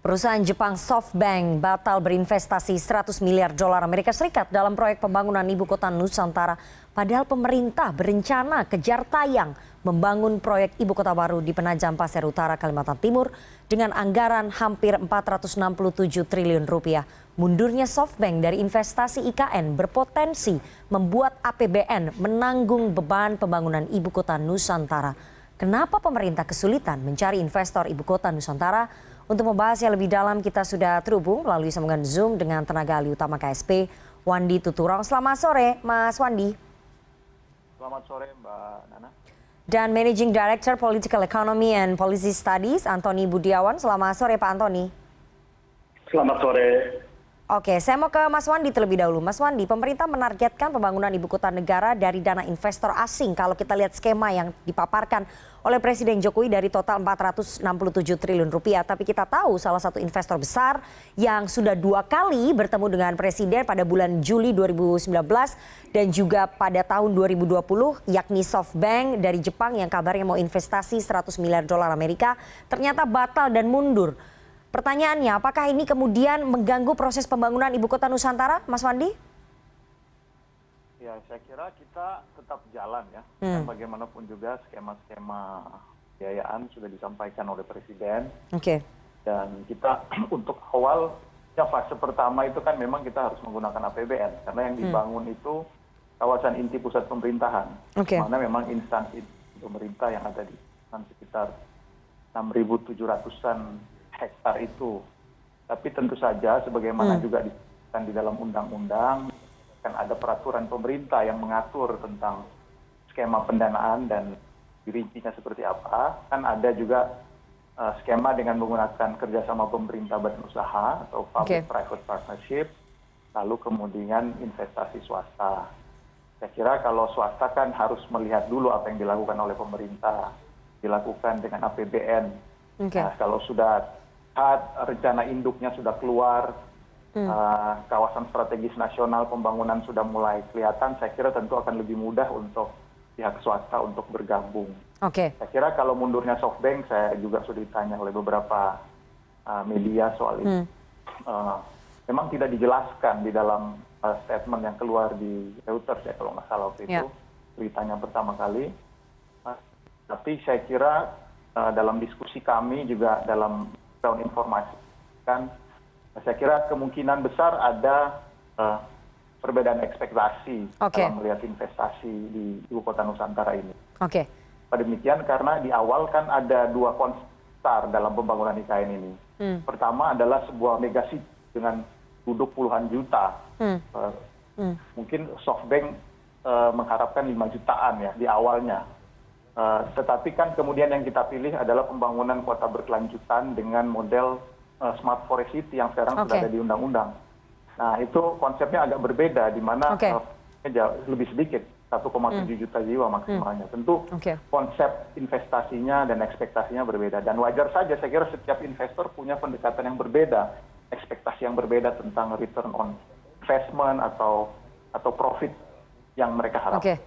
Perusahaan Jepang SoftBank batal berinvestasi 100 miliar dolar Amerika Serikat dalam proyek pembangunan ibu kota Nusantara. Padahal pemerintah berencana kejar tayang membangun proyek ibu kota baru di Penajam Pasir Utara, Kalimantan Timur dengan anggaran hampir 467 triliun rupiah. Mundurnya SoftBank dari investasi IKN berpotensi membuat APBN menanggung beban pembangunan ibu kota Nusantara. Kenapa pemerintah kesulitan mencari investor ibu kota Nusantara? Untuk membahasnya lebih dalam, kita sudah terhubung melalui sambungan Zoom dengan tenaga ahli utama KSP, Wandi Tuturong. Selamat sore, Mas Wandi. Selamat sore, Mbak Nana. Dan Managing Director Political Economy and Policy Studies, Antoni Budiawan. Selamat sore, Pak Antoni. Selamat sore. Oke, saya mau ke Mas Wandi terlebih dahulu. Mas Wandi, pemerintah menargetkan pembangunan ibu kota negara dari dana investor asing. Kalau kita lihat skema yang dipaparkan oleh Presiden Jokowi dari total 467 triliun rupiah. Tapi kita tahu salah satu investor besar yang sudah 2 kali bertemu dengan Presiden pada bulan Juli 2019 dan juga pada tahun 2020, yakni SoftBank dari Jepang yang kabarnya mau investasi 100 miliar dolar Amerika, ternyata batal dan mundur. Pertanyaannya, apakah ini kemudian mengganggu proses pembangunan ibu kota Nusantara, Mas Wandi? Ya, saya kira kita tetap jalan ya. Dan bagaimanapun juga skema-skema biayaan sudah disampaikan oleh Presiden. Oke. Dan kita untuk awal, ya fase pertama itu kan memang kita harus menggunakan APBN. Karena yang dibangun itu kawasan inti pusat pemerintahan. Oke. Mana memang instansi pemerintah yang ada di sekitar 6.700-an hektar itu. Tapi tentu saja sebagaimana juga disebutkan di dalam undang-undang, kan ada peraturan pemerintah yang mengatur tentang skema pendanaan dan rincinya seperti apa. Kan ada juga skema dengan menggunakan kerjasama pemerintah badan usaha atau public-private partnership, lalu kemudian investasi swasta. Saya kira kalau swasta kan harus melihat dulu apa yang dilakukan oleh pemerintah, dilakukan dengan APBN. Nah, kalau sudah rencana induknya sudah keluar, kawasan strategis nasional pembangunan sudah mulai kelihatan, saya kira tentu akan lebih mudah untuk pihak swasta untuk bergabung. Saya kira kalau mundurnya SoftBank, saya juga sudah ditanya oleh beberapa media soal itu. Memang tidak dijelaskan di dalam statement yang keluar di Reuters ya kalau nggak salah waktu itu, beritanya pertama kali. Tapi saya kira dalam diskusi kami juga dalam informasi kan, saya kira kemungkinan besar ada perbedaan ekspektasi dalam melihat investasi di ibu kota Nusantara ini. Pada demikian karena di awal kan ada 2 konsep besar dalam pembangunan IKN ini. Pertama adalah sebuah megacity dengan penduduk puluhan juta. Mungkin SoftBank mengharapkan 5 jutaan ya di awalnya. Tetapi kan kemudian yang kita pilih adalah pembangunan kota berkelanjutan dengan model Smart Forest City yang sekarang sudah ada di undang-undang. Nah itu konsepnya agak berbeda di mana lebih sedikit, 1,7 juta jiwa maksimalnya. Tentu konsep investasinya dan ekspektasinya berbeda. Dan wajar saja saya kira setiap investor punya pendekatan yang berbeda, ekspektasi yang berbeda tentang return on investment atau profit yang mereka harapkan.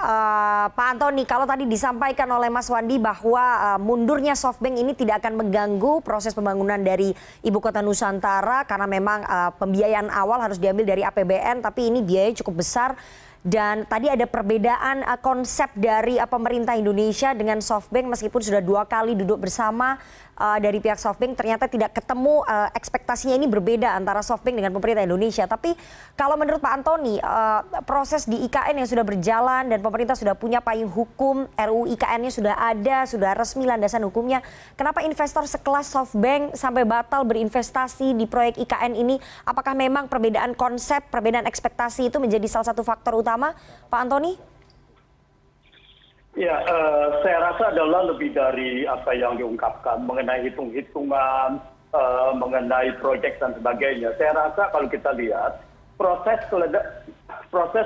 Pak Antoni, kalau tadi disampaikan oleh Mas Wandi bahwa mundurnya SoftBank ini tidak akan mengganggu proses pembangunan dari ibu kota Nusantara karena memang pembiayaan awal harus diambil dari APBN, tapi ini biayanya cukup besar. Dan tadi ada perbedaan konsep dari pemerintah Indonesia dengan SoftBank meskipun sudah 2 kali duduk bersama dari pihak SoftBank, ternyata tidak ketemu, ekspektasinya ini berbeda antara SoftBank dengan pemerintah Indonesia. Tapi kalau menurut Pak Antoni, proses di IKN yang sudah berjalan dan pemerintah sudah punya payung hukum, RUU IKN-nya sudah ada, sudah resmi landasan hukumnya, kenapa investor sekelas SoftBank sampai batal berinvestasi di proyek IKN ini? Apakah memang perbedaan konsep, perbedaan ekspektasi itu menjadi salah satu faktor utama, Pak Antoni? Ya, saya rasa adalah lebih dari apa yang diungkapkan mengenai hitung-hitungan, mengenai proyek dan sebagainya. Saya rasa kalau kita lihat proses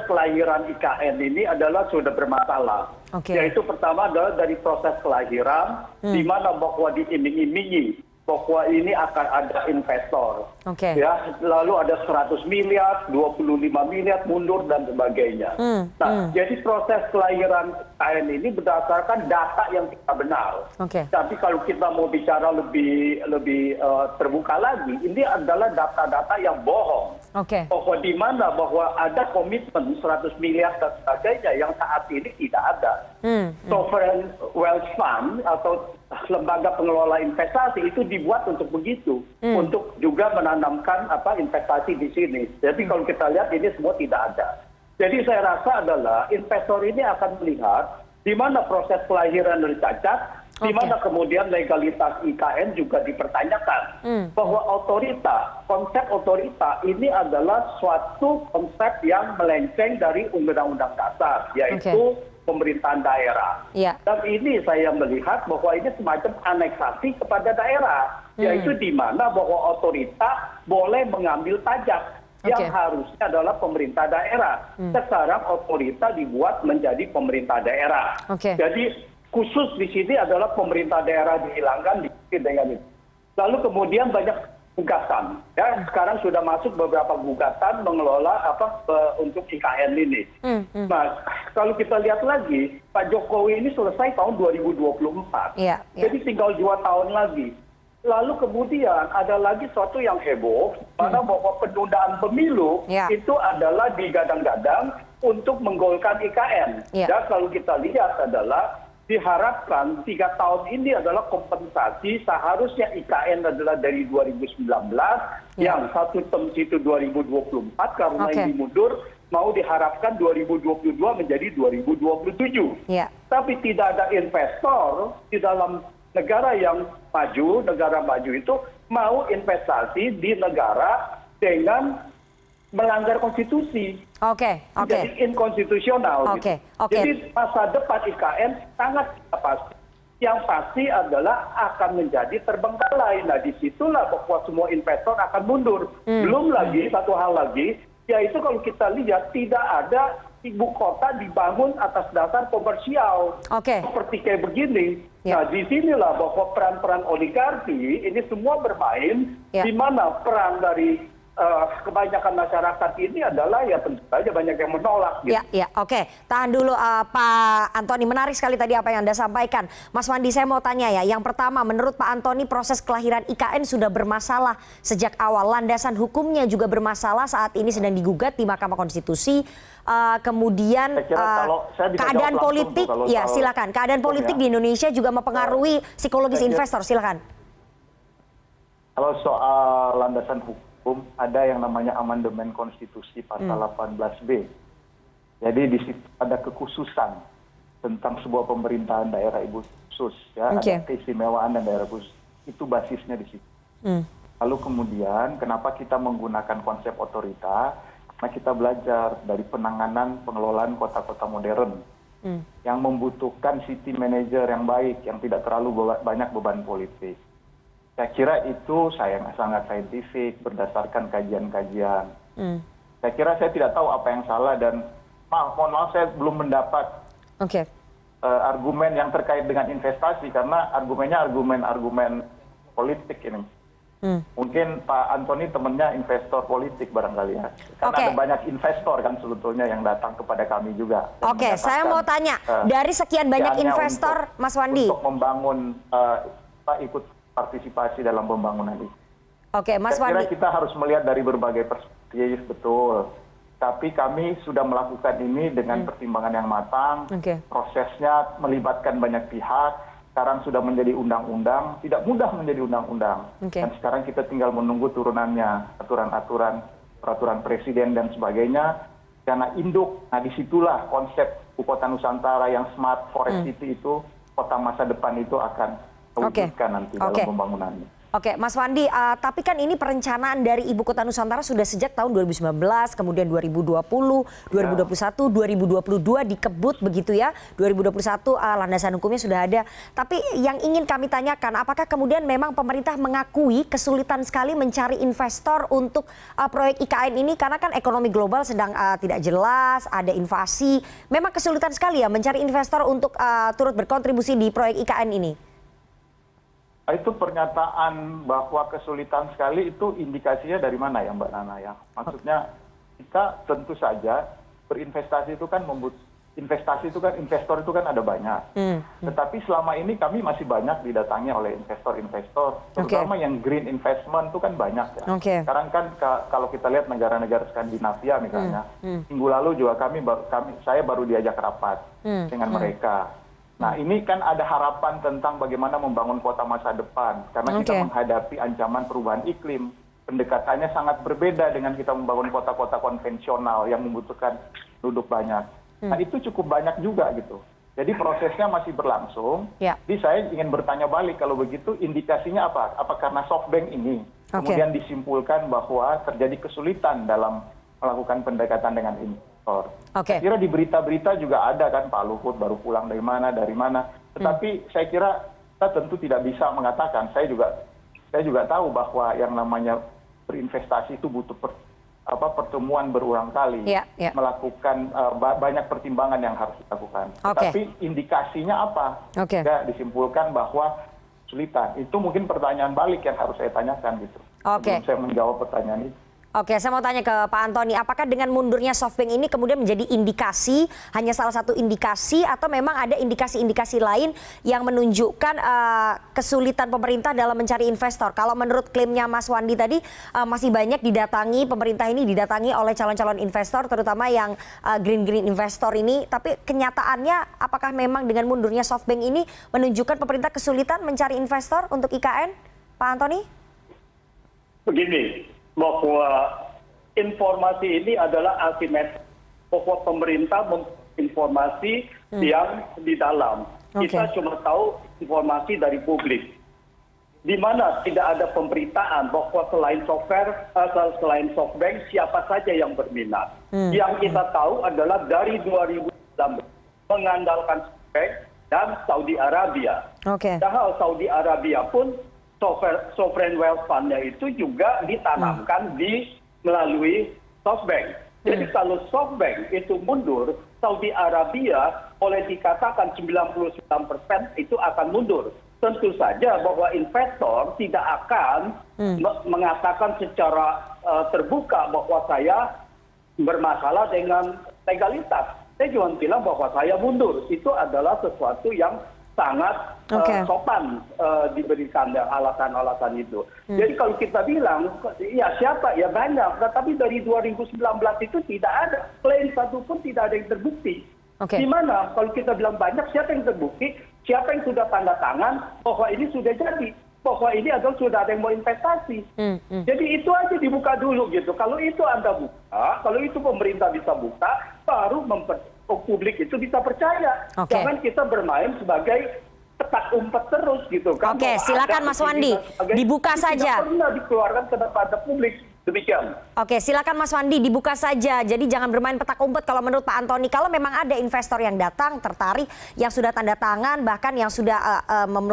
kelahiran IKN ini adalah sudah bermasalah. Yaitu pertama adalah dari proses kelahiran, di mana bahwa diiming-imingi bahwa ini akan ada investor. Oke. Ya, lalu ada 100 miliar, 25 miliar mundur dan sebagainya. Nah, jadi proses kelahiran IKN ini berdasarkan data yang tidak benar. Oke. Tapi kalau kita mau bicara lebih terbuka lagi, ini adalah data-data yang bohong. Oke. Bahwa di mana bahwa ada komitmen 100 miliar dan sebagainya yang saat ini tidak ada. Sovereign Wealth Fund atau lembaga pengelola investasi itu dibuat untuk begitu, untuk juga menanamkan investasi di sini. Jadi kalau kita lihat ini semua tidak ada. Jadi saya rasa adalah investor ini akan melihat di mana proses kelahiran dari cacat, di mana kemudian legalitas IKN juga dipertanyakan. Bahwa konsep otorita ini adalah suatu konsep yang melenceng dari Undang-Undang Dasar, yaitu pemerintahan daerah. Dan ini saya melihat bahwa ini semacam aneksasi kepada daerah, yaitu di mana bahwa otorita boleh mengambil pajak yang harusnya adalah pemerintah daerah. Sekarang otorita dibuat menjadi pemerintah daerah. Jadi khusus di sini adalah pemerintah daerah dihilangkan dengan itu. Lalu kemudian banyak gugatan, ya sekarang sudah masuk beberapa gugatan mengelola untuk IKN ini. Nah, kalau kita lihat lagi, Pak Jokowi ini selesai tahun 2024, jadi tinggal 2 tahun lagi. Lalu kemudian ada lagi suatu yang heboh, mana bahwa penundaan pemilu itu adalah digadang-gadang untuk menggolkan IKN. Ya, kalau kita lihat adalah diharapkan 3 tahun ini adalah kompensasi, seharusnya IKN adalah dari 2019, yang satu term itu 2024, karena ini mundur, mau diharapkan 2022 menjadi 2027. Tapi tidak ada investor di dalam negara yang maju, negara maju itu mau investasi di negara dengan melanggar konstitusi. Jadi inkonstitusional. Jadi masa depan IKN sangat pasti. Yang pasti adalah akan menjadi terbengkalai. Nah, disitulah bahwa semua investor akan mundur. Belum lagi, satu hal lagi, yaitu kalau kita lihat tidak ada ibu kota dibangun atas dasar komersial. Seperti kayak begini. Nah, disinilah bahwa peran-peran oligarki ini semua bermain, di mana peran dari kebanyakan masyarakat ini adalah ya tentu saja banyak yang menolak. Tahan dulu Pak Antoni, menarik sekali tadi apa yang Anda sampaikan. Mas Wandi, saya mau tanya ya, yang pertama menurut Pak Antoni proses kelahiran IKN sudah bermasalah sejak awal, landasan hukumnya juga bermasalah, saat ini sedang digugat di Mahkamah Konstitusi. Kemudian keadaan politik, silakan. Keadaan politik di Indonesia juga mempengaruhi psikologis investor, silakan. Kalau soal landasan hukum, ada yang namanya amandemen konstitusi pasal 18B. Jadi di situ ada kekhususan tentang sebuah pemerintahan daerah ibu khusus, ada keistimewaan dan daerah khusus. Itu basisnya di situ. Lalu kemudian kenapa kita menggunakan konsep otorita? Karena kita belajar dari penanganan pengelolaan kota-kota modern yang membutuhkan city manager yang baik, yang tidak terlalu banyak beban politik. Saya kira itu sangat saintifik, berdasarkan kajian-kajian. Saya kira saya tidak tahu apa yang salah dan mohon maaf saya belum mendapat argumen yang terkait dengan investasi, karena argumennya argumen politik ini. Mungkin Pak Antoni temannya investor politik barangkali ya. Karena ada banyak investor kan sebetulnya yang datang kepada kami juga. Saya mau tanya, dari sekian banyak investor, Mas Wandi. Untuk membangun, ikut partisipasi dalam pembangunan ini. Mas Wandi. Saya kira kita harus melihat dari berbagai perspektif, betul. Tapi kami sudah melakukan ini dengan pertimbangan yang matang. Prosesnya melibatkan banyak pihak. Sekarang sudah menjadi undang-undang, tidak mudah menjadi undang-undang. Dan sekarang kita tinggal menunggu turunannya, aturan-aturan, peraturan presiden dan sebagainya. Karena induk, nah disitulah konsep Ibu Kota Nusantara yang smart forest city itu, kota masa depan itu akan wujudkan nanti dalam pembangunannya. Mas Wandi, tapi kan ini perencanaan dari Ibu Kota Nusantara sudah sejak tahun 2019, kemudian 2020, 2021, 2022 dikebut begitu ya. 2021 landasan hukumnya sudah ada. Tapi yang ingin kami tanyakan, apakah kemudian memang pemerintah mengakui kesulitan sekali mencari investor untuk proyek IKN ini, karena kan ekonomi global sedang tidak jelas, ada invasi. Memang kesulitan sekali ya mencari investor untuk turut berkontribusi di proyek IKN ini. Itu pernyataan bahwa kesulitan sekali itu indikasinya dari mana ya Mbak Nana ya? Maksudnya kita tentu saja berinvestasi itu kan investor itu kan ada banyak. Tetapi selama ini kami masih banyak didatangi oleh investor-investor, terutama yang green investment itu kan banyak ya. Sekarang kan kalau kita lihat negara-negara Skandinavia misalnya, minggu lalu juga saya baru diajak rapat dengan mereka. Nah ini kan ada harapan tentang bagaimana membangun kota masa depan, karena kita menghadapi ancaman perubahan iklim. Pendekatannya sangat berbeda dengan kita membangun kota-kota konvensional yang membutuhkan penduduk banyak. Nah itu cukup banyak juga gitu. Jadi prosesnya masih berlangsung. Jadi saya ingin bertanya balik, kalau begitu indikasinya apa? Apa karena SoftBank ini kemudian disimpulkan bahwa terjadi kesulitan dalam melakukan pendekatan dengan investor? Saya kira di berita-berita juga ada kan Pak Luhut baru pulang dari mana. Tetapi saya kira kita tentu tidak bisa mengatakan. Saya juga tahu bahwa yang namanya berinvestasi itu butuh pertemuan berulang kali, melakukan banyak pertimbangan yang harus dilakukan. Tapi indikasinya apa? Ya, disimpulkan bahwa kesulitan. Itu mungkin pertanyaan balik yang harus saya tanyakan gitu. Sebelum saya menjawab pertanyaan itu. Oke, saya mau tanya ke Pak Antoni, apakah dengan mundurnya SoftBank ini kemudian menjadi indikasi, hanya salah satu indikasi, atau memang ada indikasi-indikasi lain yang menunjukkan kesulitan pemerintah dalam mencari investor? Kalau menurut klaimnya Mas Wandi tadi, masih banyak pemerintah ini didatangi oleh calon-calon investor, terutama yang green investor ini. Tapi kenyataannya, apakah memang dengan mundurnya SoftBank ini menunjukkan pemerintah kesulitan mencari investor untuk IKN? Pak Antoni? Begini, bahwa informasi ini adalah asimetris, bahwa pemerintah menginformasi yang di dalam. Kita cuma tahu informasi dari publik. Di mana tidak ada pemberitaan bahwa selain SoftBank siapa saja yang berminat. Yang kita tahu adalah dari 2019 mengandalkan SoftBank dan Saudi Arabia. Padahal Saudi Arabia pun sovereign wealth fund-nya itu juga ditanamkan melalui SoftBank. Jadi kalau SoftBank itu mundur, Saudi Arabia boleh dikatakan 99% itu akan mundur. Tentu saja bahwa investor tidak akan mengatakan secara terbuka bahwa saya bermasalah dengan legalitas. Saya cuma bilang bahwa saya mundur. Itu adalah sesuatu yang sangat sopan diberikan alasan-alasan itu. Jadi kalau kita bilang, ya siapa? Ya banyak. Tetapi dari 2019 itu tidak ada. Klaim satu pun tidak ada yang terbukti. Di mana? Kalau kita bilang banyak, siapa yang terbukti? Siapa yang sudah tanda tangan bahwa ini sudah jadi? Bahwa ini adalah sudah ada yang mau investasi. Jadi itu aja dibuka dulu gitu. Kalau itu Anda buka, kalau itu pemerintah bisa buka, baru publik itu bisa percaya. Jangan kita bermain sebagai petak umpet terus gitu kan. Silakan Mas Wandi, dibuka saja. Tidak pernah dikeluarkan kepada publik. Demikian. Silakan Mas Wandi, dibuka saja. Jadi jangan bermain petak umpet kalau menurut Pak Antoni. Kalau memang ada investor yang datang, tertarik, yang sudah tanda tangan, bahkan yang sudah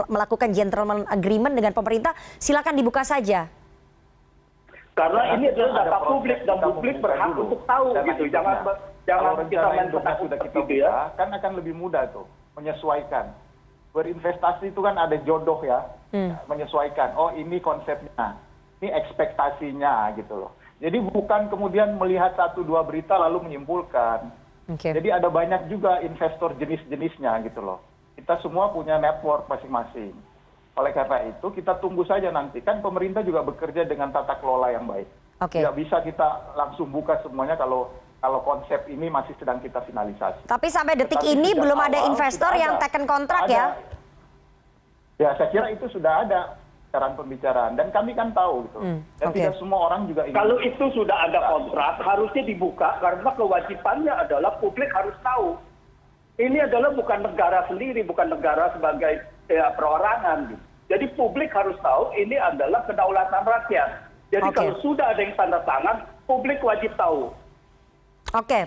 melakukan gentleman agreement dengan pemerintah, silakan dibuka saja. Karena ini adalah data publik dan publik berhak untuk tahu gitu. Jangan kita main petak umpet gitu ya. Kan akan lebih mudah tuh menyesuaikan. Berinvestasi itu kan ada jodoh ya, menyesuaikan. Oh ini konsepnya, ini ekspektasinya gitu loh. Jadi bukan kemudian melihat 1-2 berita lalu menyimpulkan. Jadi ada banyak juga investor jenis-jenisnya gitu loh. Kita semua punya network masing-masing. Oleh karena itu kita tunggu saja nanti. Kan pemerintah juga bekerja dengan tata kelola yang baik. Tidak bisa kita langsung buka semuanya kalau konsep ini masih sedang kita finalisasi. Tapi sampai detik ini belum ada investor yang taken kontrak ya? Ya saya kira itu sudah ada pembicaraan dan kami kan tahu gitu. Dan tidak semua orang juga ingin. Kalau itu sudah ada kontrak harusnya dibuka karena kewajibannya adalah publik harus tahu. Ini adalah bukan negara sendiri, bukan negara sebagai perorangan. Gitu. Jadi publik harus tahu ini adalah kedaulatan rakyat. Jadi kalau sudah ada yang tanda tangan, publik wajib tahu.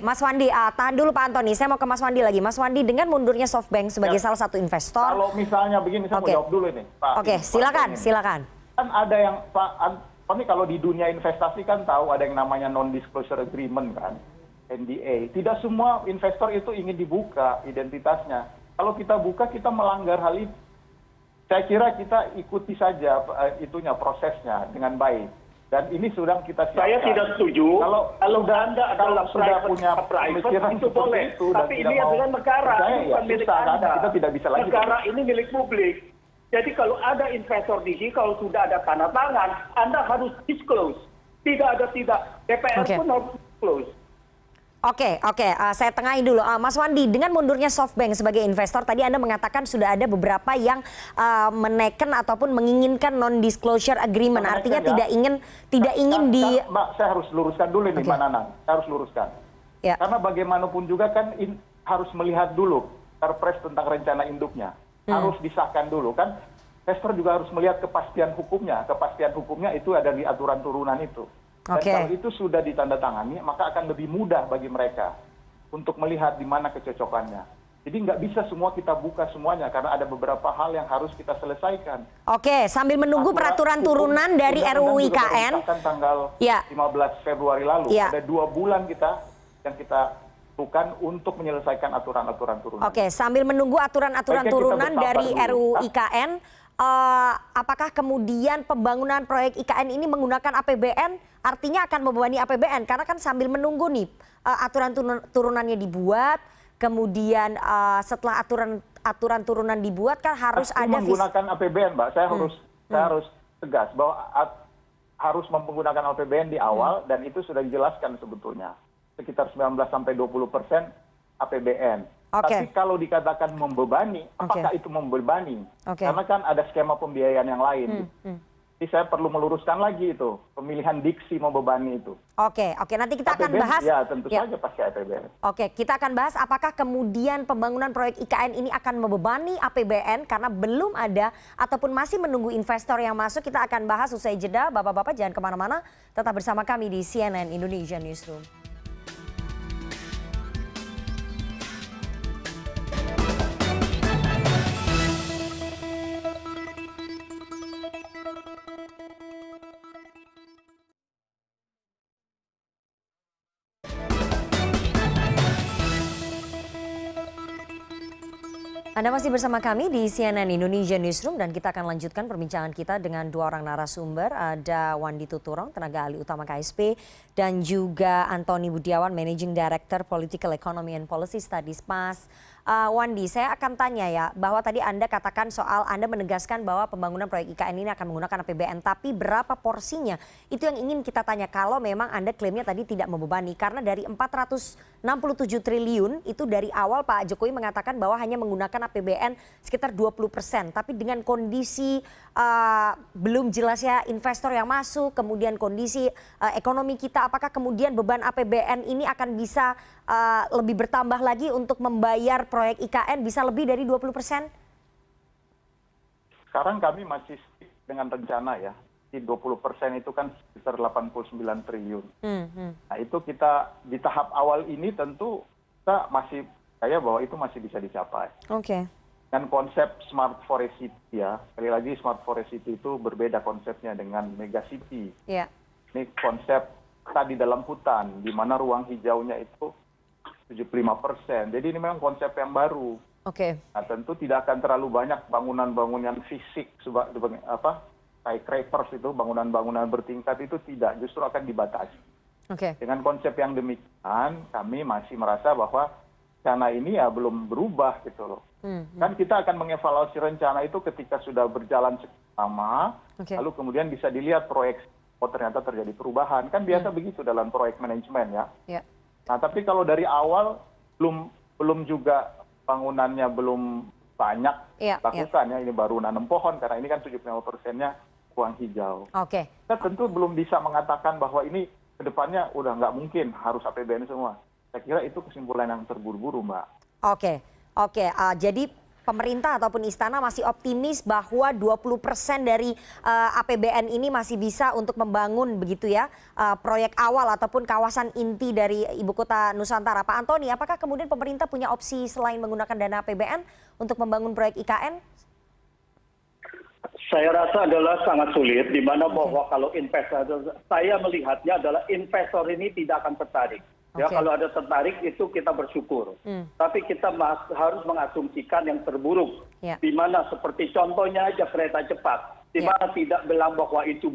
Mas Wandi, tahan dulu Pak Antoni. Saya mau ke Mas Wandi lagi. Mas Wandi, dengan mundurnya SoftBank sebagai salah satu investor. Kalau misalnya begini, saya mau jawab dulu ini, Pak. Silakan. Kan ada yang Pak Antoni kalau di dunia investasi kan tahu ada yang namanya non-disclosure agreement kan, NDA. Tidak semua investor itu ingin dibuka identitasnya. Kalau kita buka, kita melanggar hal itu. Saya kira kita ikuti saja prosesnya dengan baik. Dan ini sudah kita siapkan. Saya tidak setuju. Kalau Anda adalah sudah punya pemikiran itu boleh. itu Tapi ini adalah negara, ini bukan milik Anda. Kita tidak bisa lagi. Negara ini milik publik. Jadi kalau ada investor di sini, kalau sudah ada tanda tangan, Anda harus disclose. Tidak ada tidak. DPR pun harus disclose. Oke, saya tengahin dulu. Mas Wandi, dengan mundurnya SoftBank sebagai investor, tadi Anda mengatakan sudah ada beberapa yang menekan ataupun menginginkan non-disclosure agreement. Artinya tidak ingin di... Mbak, saya harus luruskan dulu ini, Mbak Nanang. Saya harus luruskan. Ya. Karena bagaimanapun juga kan harus melihat dulu Perpres tentang rencana induknya. Harus disahkan dulu kan. Investor juga harus melihat kepastian hukumnya. Kepastian hukumnya itu ada di aturan turunan itu. Dan kalau itu sudah ditandatangani, maka akan lebih mudah bagi mereka untuk melihat di mana kecocokannya. Jadi nggak bisa semua kita buka semuanya, karena ada beberapa hal yang harus kita selesaikan. Oke, sambil menunggu peraturan turunan dari RUU IKN. Tanggal 15 Februari lalu, ada 2 bulan yang kita lakukan untuk menyelesaikan aturan-aturan turunan. Oke, sambil menunggu aturan-aturan turunan dari RUU IKN, apakah kemudian pembangunan proyek IKN ini menggunakan APBN? Artinya akan membebani APBN karena kan sambil menunggu nih aturan turunannya dibuat, kemudian setelah aturan turunan dibuat kan harus ada menggunakan APBN, Mbak. Saya harus tegas bahwa harus menggunakan APBN di awal dan itu sudah dijelaskan sebetulnya sekitar 19-20% APBN. Tapi kalau dikatakan membebani, apakah itu membebani? Karena kan ada skema pembiayaan yang lain. Jadi saya perlu meluruskan lagi itu pemilihan diksi membebani itu. Oke, nanti kita akan bahas. Ya tentu saja pasti APBN. Oke, kita akan bahas apakah kemudian pembangunan proyek IKN ini akan membebani APBN karena belum ada ataupun masih menunggu investor yang masuk. Kita akan bahas usai jeda. Bapak-bapak jangan kemana-mana, tetap bersama kami di CNN Indonesia Newsroom. Anda masih bersama kami di CNN Indonesia Newsroom dan kita akan lanjutkan perbincangan kita dengan 2 orang narasumber. Ada Wandi Tuturong, tenaga ahli utama KSP, dan juga Antoni Budiawan, Managing Director Political Economy and Policy Studies. Mas Wandi, saya akan tanya ya, bahwa tadi Anda katakan soal Anda menegaskan bahwa pembangunan proyek IKN ini akan menggunakan APBN, tapi berapa porsinya? Itu yang ingin kita tanya kalau memang Anda klaimnya tadi tidak membebani, karena dari 467 triliun itu dari awal Pak Jokowi mengatakan bahwa hanya menggunakan APBN sekitar 20%, tapi dengan kondisi belum jelasnya investor yang masuk, kemudian kondisi ekonomi kita, apakah kemudian beban APBN ini akan bisa lebih bertambah lagi untuk membayar proyek IKN bisa lebih dari 20%? Sekarang kami masih stick dengan rencana ya. Di 20% itu kan sekitar 89 triliun. Nah itu kita di tahap awal ini tentu kita masih percaya bahwa itu masih bisa dicapai. Oke. Dan konsep Smart Forest City ya, sekali lagi Smart Forest City itu berbeda konsepnya dengan Mega City. Yeah. Ini konsep tadi dalam hutan, di mana ruang hijaunya itu 75%. Jadi ini memang konsep yang baru. Oke. Nah tentu tidak akan terlalu banyak bangunan-bangunan fisik, skyscrapers itu, bangunan-bangunan bertingkat itu tidak, justru akan dibatasi. Oke. Dengan konsep yang demikian, kami masih merasa bahwa rencana ini ya belum berubah gitu loh. Kan kita akan mengevaluasi rencana itu ketika sudah berjalan lama, lalu kemudian bisa dilihat proyek, oh ternyata terjadi perubahan. Kan biasa begitu dalam proyek manajemen ya. Nah tapi kalau dari awal belum juga bangunannya belum banyak lakukan ya, ini baru nanam pohon karena ini kan 75%-nya ruang hijau. Kita tentu belum bisa mengatakan bahwa ini kedepannya udah nggak mungkin harus APBN semua. Saya kira itu kesimpulan yang terburu-buru, Mbak. Jadi pemerintah ataupun istana masih optimis bahwa 20% dari APBN ini masih bisa untuk membangun begitu ya proyek awal ataupun kawasan inti dari ibu kota Nusantara. Pak Antoni, apakah kemudian pemerintah punya opsi selain menggunakan dana APBN untuk membangun proyek IKN? Saya rasa adalah sangat sulit, di mana bahwa kalau investor, saya melihatnya adalah investor ini tidak akan tertarik. Ya, Oke. kalau ada tertarik itu kita bersyukur. Tapi kita harus mengasumsikan yang terburuk. Ya. Di mana seperti contohnya aja kereta cepat. Di Ya. mana tidak bilang bahwa itu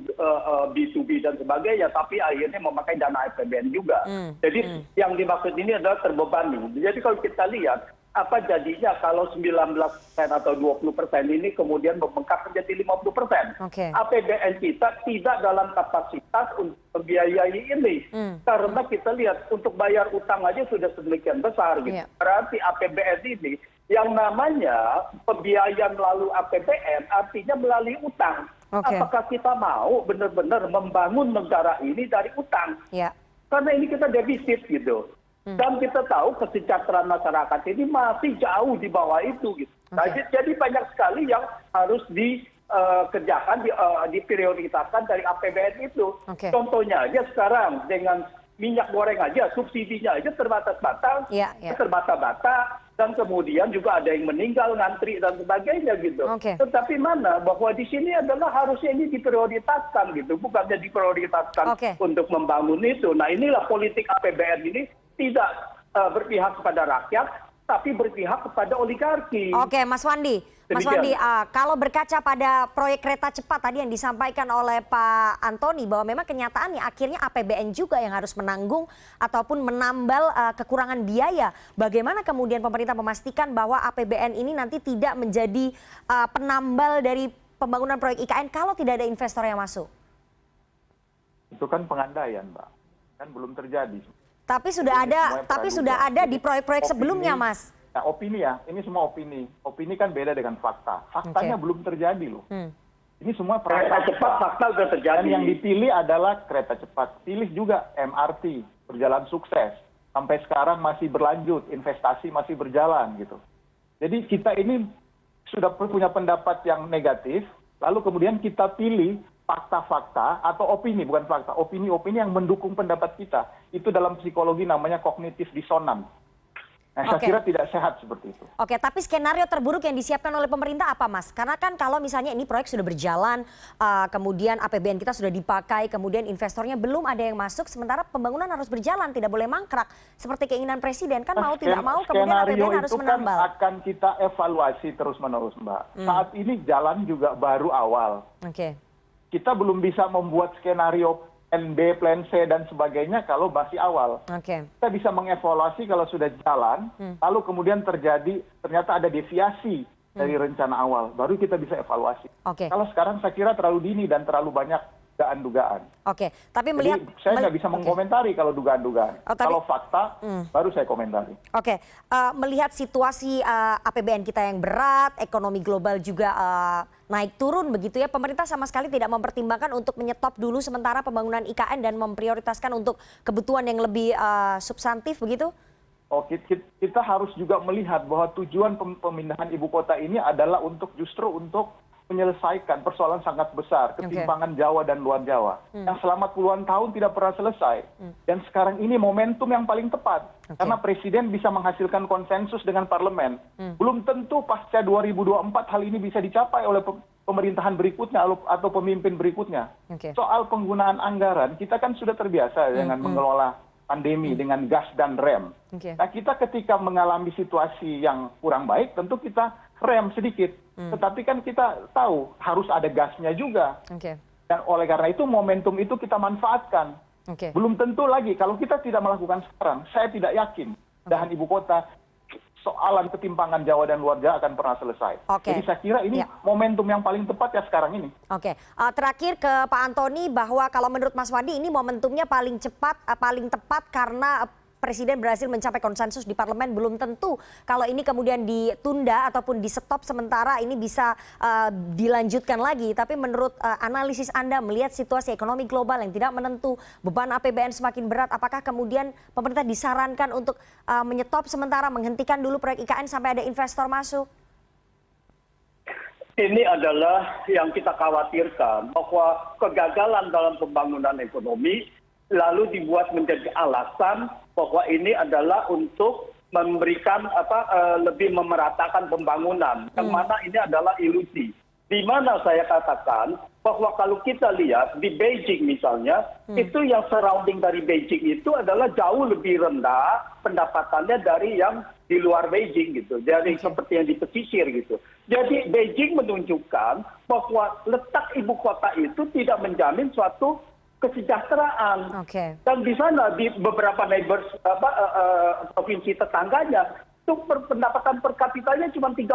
B2B dan sebagainya, tapi akhirnya memakai dana APBN juga. Jadi yang dimaksud ini adalah terbebani. Jadi kalau kita lihat, apa jadinya kalau 19% atau 20% ini kemudian membengkak menjadi 50%. Oke. APBN kita tidak dalam kapasitas untuk membiayai ini. Karena kita lihat untuk bayar utang aja sudah sedemikian besar. Gitu. Iya. Berarti APBN ini yang namanya pembiayaan melalui APBN artinya melalui utang. Oke. Apakah kita mau benar-benar membangun negara ini dari utang? Ya. Karena ini kita defisit gitu. Dan kita tahu kesejahteraan masyarakat ini masih jauh di bawah itu. Gitu. Nah, jadi banyak sekali yang harus dikerjakan, diprioritaskan dari APBN itu. Oke. Contohnya aja sekarang dengan minyak goreng aja, subsidinya aja terbatas-batas, Ya, ya. terbata-bata, dan kemudian juga ada yang meninggal, ngantri, dan sebagainya gitu. Oke. Tetapi mana bahwa di sini adalah harusnya ini diprioritaskan gitu, bukannya diprioritaskan Oke. untuk membangun itu. Nah inilah politik APBN ini tidak berpihak kepada rakyat, tapi berpihak kepada oligarki. Oke, Mas Wandi. Mas Demikian. Wandi, kalau berkaca pada proyek kereta cepat tadi yang disampaikan oleh Pak Antoni bahwa memang kenyataannya akhirnya APBN juga yang harus menanggung ataupun menambal kekurangan biaya. Bagaimana kemudian pemerintah memastikan bahwa APBN ini nanti tidak menjadi penambal dari pembangunan proyek IKN kalau tidak ada investor yang masuk? Itu kan pengandaian, Mbak. Kan belum terjadi. Tapi sudah ada, di proyek-proyek Opini. sebelumnya, Mas. Nah, opini ya, ini semua opini. Opini kan beda dengan fakta. Faktanya Oke. belum terjadi loh. Ini semua Kereta cepat fakta sudah terjadi. Dan yang dipilih adalah kereta cepat. Pilih juga MRT, berjalan sukses. Sampai sekarang masih berlanjut, investasi masih berjalan gitu. Jadi kita ini sudah punya pendapat yang negatif, lalu kemudian kita pilih fakta-fakta atau opini, bukan fakta, opini-opini yang mendukung pendapat kita. Itu dalam psikologi namanya kognitif disonan. Nah, saya Oke. kira tidak sehat seperti itu. Oke, tapi skenario terburuk yang disiapkan oleh pemerintah apa, Mas? Karena kan kalau misalnya ini proyek sudah berjalan, kemudian APBN kita sudah dipakai, kemudian investornya belum ada yang masuk, sementara pembangunan harus berjalan, tidak boleh mangkrak. Seperti keinginan Presiden, kan mau tidak mau kemudian APBN harus itu menambal. kan akan kita evaluasi terus-menerus, Mbak. Saat ini jalan juga baru awal. Oke. Kita belum bisa membuat skenario plan B, plan C, dan sebagainya kalau masih awal. Oke. Kita bisa mengevaluasi kalau sudah jalan, lalu kemudian ternyata ada deviasi dari rencana awal, baru kita bisa evaluasi. Oke. Kalau sekarang saya kira terlalu dini dan terlalu banyak dugaan-dugaan. Oke, tapi melihat Jadi saya nggak bisa mengkomentari kalau dugaan-dugaan. Oh, tapi- Kalau fakta, baru saya komentari. Oke, melihat situasi APBN kita yang berat, ekonomi global juga naik turun begitu ya, pemerintah sama sekali tidak mempertimbangkan untuk menyetop dulu sementara pembangunan IKN dan memprioritaskan untuk kebutuhan yang lebih substantif begitu? Oh, kita harus juga melihat bahwa tujuan pemindahan ibu kota ini adalah justru untuk menyelesaikan persoalan sangat besar, ketimpangan Jawa dan luar Jawa, yang selama puluhan tahun tidak pernah selesai. Dan sekarang ini momentum yang paling tepat, karena Presiden bisa menghasilkan konsensus dengan parlemen. Belum tentu pasca 2024 hal ini bisa dicapai oleh pemerintahan berikutnya atau pemimpin berikutnya. Oke. Soal penggunaan anggaran, kita kan sudah terbiasa dengan mengelola pandemi dengan gas dan rem. Oke. Nah, kita ketika mengalami situasi yang kurang baik, tentu kita rem sedikit. Tetapi kan kita tahu harus ada gasnya juga. Oke. Dan oleh karena itu momentum itu kita manfaatkan. Oke. Belum tentu lagi kalau kita tidak melakukan sekarang, saya tidak yakin pemindahan ibu kota soalan ketimpangan Jawa dan luar Jawa akan pernah selesai. Oke. Jadi saya kira ini momentum yang paling tepat ya sekarang ini. Oke, terakhir ke Pak Antoni bahwa kalau menurut Mas Wandi ini momentumnya paling cepat, paling tepat karena Presiden berhasil mencapai konsensus di parlemen. Belum tentu kalau ini kemudian ditunda ataupun di stop sementara ini bisa dilanjutkan lagi. Tapi menurut analisis Anda melihat situasi ekonomi global yang tidak menentu, beban APBN semakin berat, apakah kemudian pemerintah disarankan untuk menyetop sementara, menghentikan dulu proyek IKN sampai ada investor masuk? Ini adalah yang kita khawatirkan, bahwa kegagalan dalam pembangunan ekonomi lalu dibuat menjadi alasan bahwa ini adalah untuk memberikan lebih memeratakan pembangunan, yang mana ini adalah ilusi. di mana saya katakan bahwa kalau kita lihat di Beijing misalnya, itu yang surrounding dari Beijing itu adalah jauh lebih rendah pendapatannya dari yang di luar Beijing gitu. Jadi seperti yang di pesisir gitu. Jadi Beijing menunjukkan bahwa letak ibu kota itu tidak menjamin suatu kesejahteraan. Dan di sana di beberapa neighbors provinsi tetangganya itu pendapatan per kapitanya cuma 30%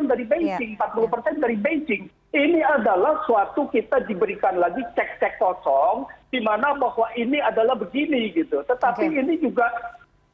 dari Beijing, 40% dari Beijing. Ini adalah suatu kita diberikan lagi cek-cek kosong di mana bahwa ini adalah begini gitu. Tetapi ini juga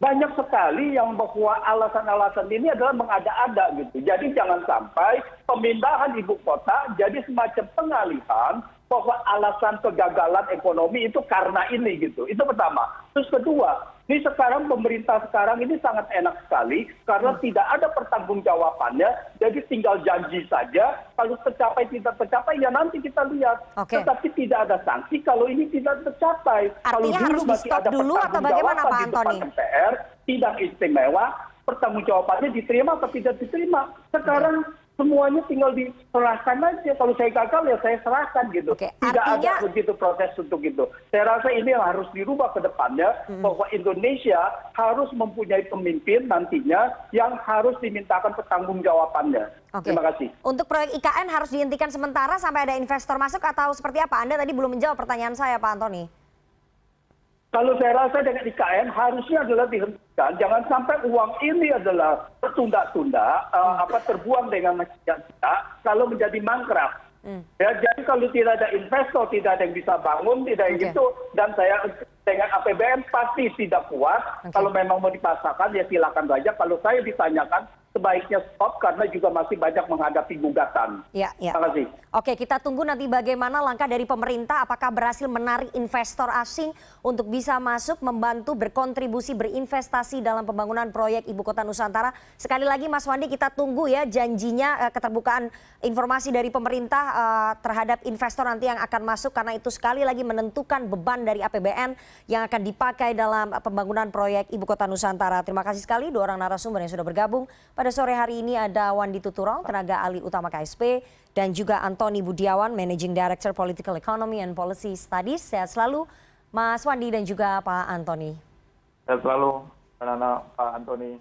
banyak sekali yang bahwa alasan-alasan ini adalah mengada-ada gitu. Jadi jangan sampai pemindahan ibu kota jadi semacam pengalihan bahwa alasan kegagalan ekonomi itu karena ini gitu. Itu pertama. Terus kedua, ini sekarang pemerintah sekarang ini sangat enak sekali karena tidak ada pertanggungjawabannya. Jadi tinggal janji saja. Kalau tercapai tidak tercapai ya nanti kita lihat. Tetapi tidak ada sanksi kalau ini tidak tercapai. Kalau Artinya dulu harus masih di-stop ada dulu atau bagaimana, Pak pertanggungjawaban di depan Antoni? MPR, tidak istimewa, pertanggungjawabannya diterima atau tidak diterima. Sekarang semuanya tinggal diserahkan aja. Kalau saya gagal ya saya serahkan gitu. Tidak ada begitu proses untuk itu. Saya rasa ini yang harus dirubah ke depannya bahwa Indonesia harus mempunyai pemimpin nantinya yang harus dimintakan pertanggungjawabannya. Terima kasih. Untuk proyek IKN harus dihentikan sementara sampai ada investor masuk atau seperti apa? Anda tadi belum menjawab pertanyaan saya, Pak Antoni. Kalau saya rasa dengan IKN harusnya adalah dihentikan. Jangan sampai uang ini adalah tertunda-tunda, terbuang dengan tidak kalau menjadi mangkrak. Ya, jadi kalau tidak ada investor, tidak ada yang bisa bangun, tidak gitu. Dan saya dengan APBN pasti tidak kuat. Kalau memang mau dipasarkan ya silakan saja. Kalau saya ditanyakan sebaiknya stop karena juga masih banyak menghadapi gugatan. Terima kasih. Oke, kita tunggu nanti bagaimana langkah dari pemerintah, apakah berhasil menarik investor asing untuk bisa masuk, membantu, berkontribusi, berinvestasi dalam pembangunan proyek Ibu Kota Nusantara. Sekali lagi Mas Wandi, kita tunggu ya janjinya, keterbukaan informasi dari pemerintah terhadap investor nanti yang akan masuk, karena itu sekali lagi menentukan beban dari APBN yang akan dipakai dalam pembangunan proyek Ibu Kota Nusantara. Terima kasih sekali dua orang narasumber yang sudah bergabung. Pada sore hari ini ada Wandi Tuturong, tenaga ahli utama KSP, dan juga Antoni Budiawan, Managing Director Political Economy and Policy Studies. Sehat selalu Mas Wandi dan juga Pak Antoni. Sehat selalu, Pak Antoni.